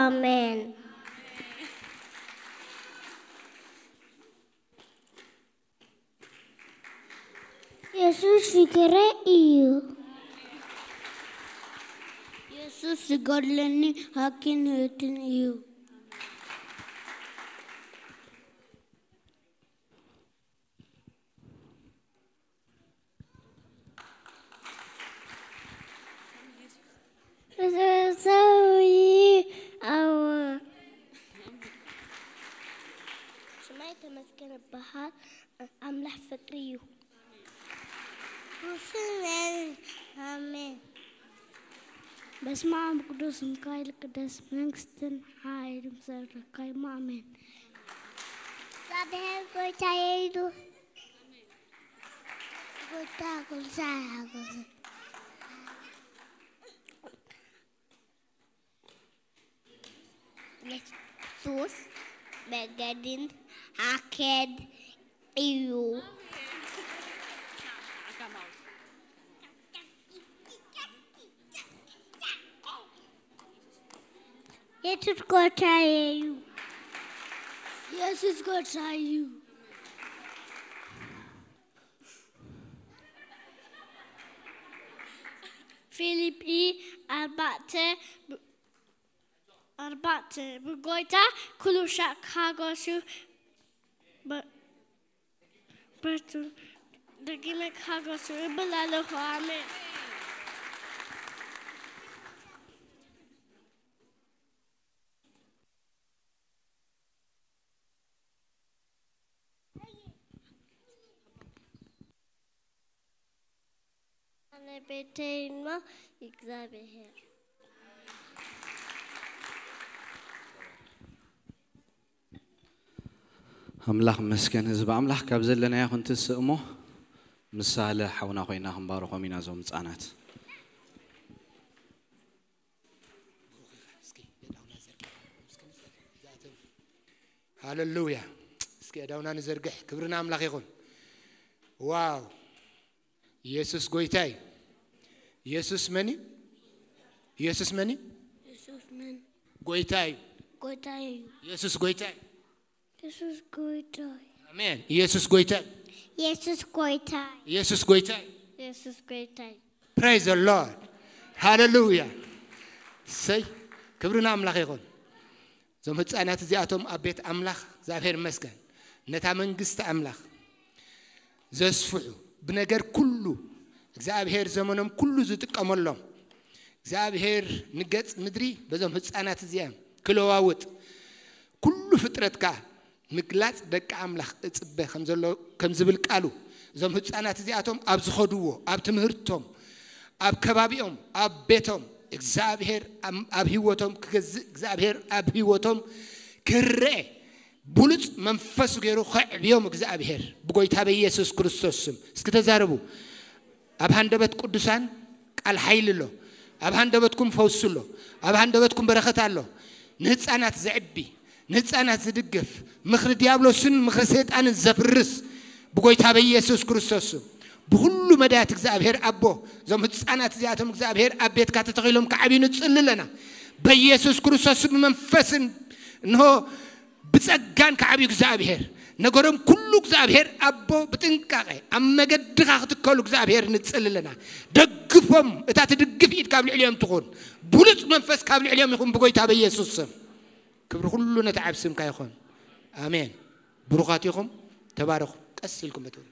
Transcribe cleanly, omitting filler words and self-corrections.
አሜን ኢየሱስ ፍቅሬ እዩ ኢየሱስ ሲገድለኒ ሐኪም ህይወትን እዩ تمسكن البحر أملح فكريه آمين بسمع قدوس مكايل قدس منكستن هايد مسر قايم آمين صابه قوتايدو قوتا كل ساعة Jesus begadin aked iyo Jesus gotayu Jesus gotayu Philippi arba'te بقولتا كل شيء خاصو برتو دقيمة خاصو بلا له آمين أنا بيتين ما يكذبه أملاح مسكين إذا بأملاح كابزل لنا يا خنت السأمه مسالة حونا خويناهم بارخو من أزوم تسانات هاللويا اسكي داونا نزرقح كبرنا أملاح يخون واو يسوس قويتاي يسوس مني يسوس مني يسوس من قويتاي يسوس قويتاي Jesus goitai. Amen. Jesus goitai. Jesus goitai. Jesus goitai. Jesus goitai. Praise the Lord. Hallelujah. Say, كبرنا أملاخ يقول. زم هتسأنات زياتهم أبيت أملاخ زافير مسكن. نتامن قست أملاخ. زسفعو بنجر كله. زابهر زمنهم كله زتك أملهم. زابهر نجت مدري بزم هتسأنات زيام. كله واوت. كل فترة كا. مقلاص دك أملاخ اتصبه خمزبل قالو زم هتصانات زياتهم اب زخدوو اب تمهرتهم اب كبابيهم اب بيتهم እግዚአብሔር اب ህይወቶም እግዚአብሔር اب ህይወቶም ክሬ ቡልጽ መንፈስ ገይሩ ኸዕብዮም እግዚአብሔር በጎይታ በኢየሱስ ክርስቶስ ስም እስኪ ተዛረቡ اب ሃንደበት ቅዱሳን ቃል ኃይልሎ اب ሃንደበትኩም ፈውስሎ اب ሃንደበትኩም በረከት አሎ ንህፃናት ዘዕቢ نتسانات زدقف مخر ديابلوسن مخر سيطان الزفرس بقويتا بيسوس كريستوس بكل مدات እግዚአብሔር አቦ زم نتسانات زياتهم እግዚአብሔር አቤት ካተተኺሎም ከዓቢ ንጽልለና በኢየሱስ ክርስቶስ መንፈስን እንሆ ብጸጋን ከዓቢ እግዚአብሔር ነገሮም ሁሉ እግዚአብሔር አቦ በጥንቃቄ አመገድኻ ክትከሉ እግዚአብሔር ንጽልለና ደግፎም እታ ትድግፍ ኢድ ካብ ልዕልዮም ትኹን ቡልጽ መንፈስ ካብ ልዕልዮም ይኹን በጎይታ በኢየሱስ ስም كبر كلنا تعب سمك يا خون آمين بروقاتكم تبارك قسلكم بتقول